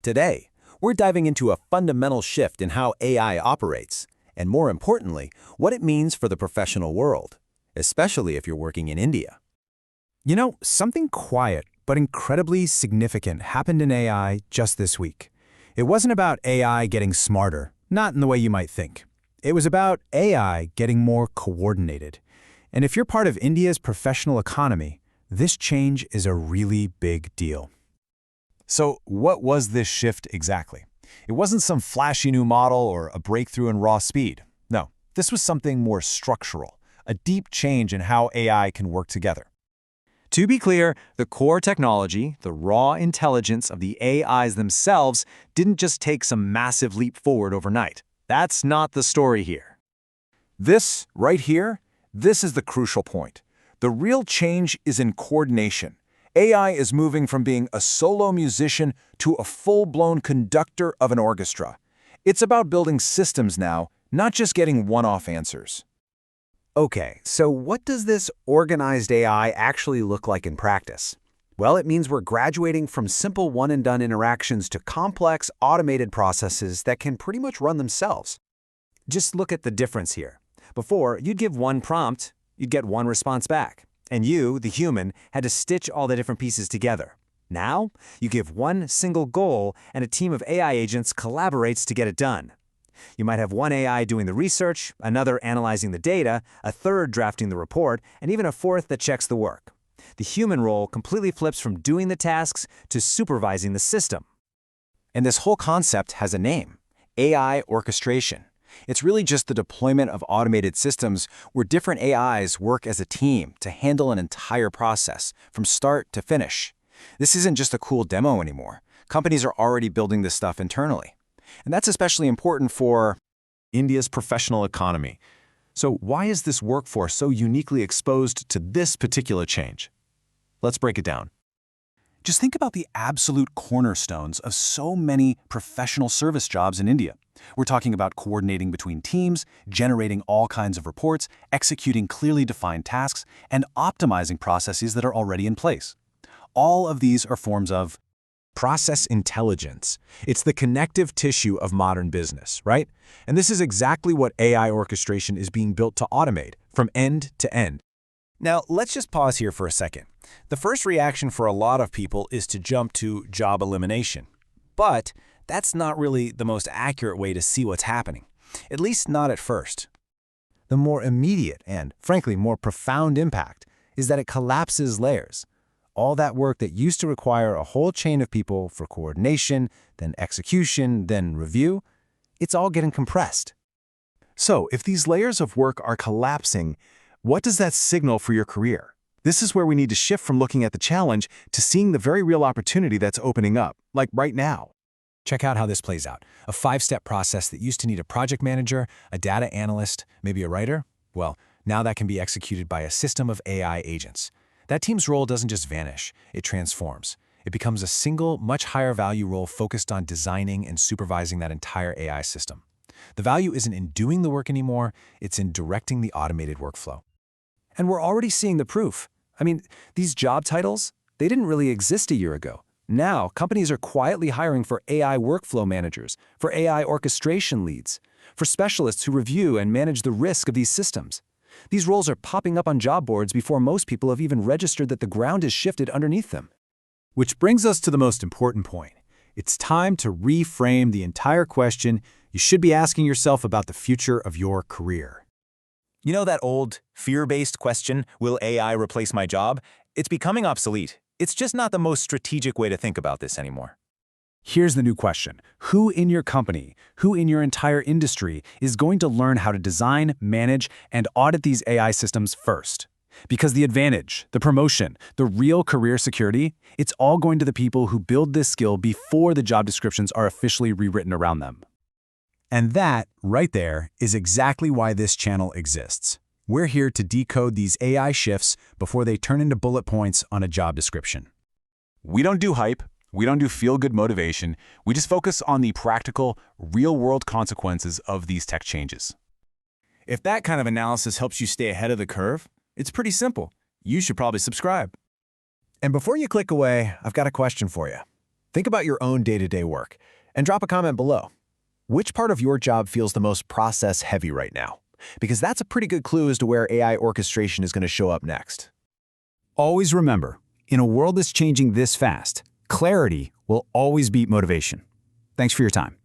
Today, we're diving into a fundamental shift in how AI operates, and more importantly, what it means for the professional world, especially if you're working in India. You know, something quiet but incredibly significant happened in AI just this week. It wasn't about AI getting smarter, not in the way you might think. It was about AI getting more coordinated. And if you're part of India's professional economy, this change is a really big deal. So what was this shift exactly? It wasn't some flashy new model or a breakthrough in raw speed. No, this was something more structural, a deep change in how AI can work together. To be clear, the core technology, the raw intelligence of the AIs themselves, didn't just take some massive leap forward overnight. That's not the story here. This, right here, this is the crucial point. The real change is in coordination. AI is moving from being a solo musician to a full-blown conductor of an orchestra. It's about building systems now, not just getting one-off answers. Okay, so what does this organized AI actually look like in practice? Well, it means we're graduating from simple one-and-done interactions to complex, automated processes that can pretty much run themselves. Just look at the difference here. Before, you'd give one prompt, you'd get one response back. And you, the human, had to stitch all the different pieces together. Now, you give one single goal, and a team of AI agents collaborates to get it done. You might have one AI doing the research, another analyzing the data, a third drafting the report, and even a fourth that checks the work. The human role completely flips from doing the tasks to supervising the system. And this whole concept has a name: AI orchestration. It's really just the deployment of automated systems where different AIs work as a team to handle an entire process, from start to finish. This isn't just a cool demo anymore. Companies are already building this stuff internally. And that's especially important for India's professional economy. So why is this workforce so uniquely exposed to this particular change? Let's break it down. Just think about the absolute cornerstones of so many professional service jobs in India. We're talking about coordinating between teams, generating all kinds of reports, executing clearly defined tasks, and optimizing processes that are already in place. All of these are forms of process intelligence. It's the connective tissue of modern business, right? And this is exactly what AI orchestration is being built to automate, from end to end. Now, let's just pause here for a second. The first reaction for a lot of people is to jump to job elimination. But that's not really the most accurate way to see what's happening, at least not at first. The more immediate and, frankly, more profound impact is that it collapses layers. All that work that used to require a whole chain of people for coordination, then execution, then review, it's all getting compressed. So, if these layers of work are collapsing, what does that signal for your career? This is where we need to shift from looking at the challenge to seeing the very real opportunity that's opening up, like right now. Check out how this plays out. A 5-step process that used to need a project manager, a data analyst, maybe a writer. Well, now that can be executed by a system of AI agents. That team's role doesn't just vanish, it transforms. It becomes a single, much higher value role focused on designing and supervising that entire AI system. The value isn't in doing the work anymore, it's in directing the automated workflow. And we're already seeing the proof. I mean, these job titles, they didn't really exist a year ago. Now, companies are quietly hiring for AI workflow managers, for AI orchestration leads, for specialists who review and manage the risk of these systems. These roles are popping up on job boards before most people have even registered that the ground has shifted underneath them. Which brings us to the most important point. It's time to reframe the entire question you should be asking yourself about the future of your career. You know that old, fear-based question, will AI replace my job? It's becoming obsolete. It's just not the most strategic way to think about this anymore. Here's the new question. Who in your company, who in your entire industry is going to learn how to design, manage, and audit these AI systems first? Because the advantage, the promotion, the real career security, it's all going to the people who build this skill before the job descriptions are officially rewritten around them. And that, right there, is exactly why this channel exists. We're here to decode these AI shifts before they turn into bullet points on a job description. We don't do hype. We don't do feel-good motivation. We just focus on the practical, real-world consequences of these tech changes. If that kind of analysis helps you stay ahead of the curve, it's pretty simple. You should probably subscribe. And before you click away, I've got a question for you. Think about your own day-to-day work and drop a comment below. Which part of your job feels the most process-heavy right now? Because that's a pretty good clue as to where AI orchestration is going to show up next. Always remember, in a world that's changing this fast, clarity will always beat motivation. Thanks for your time.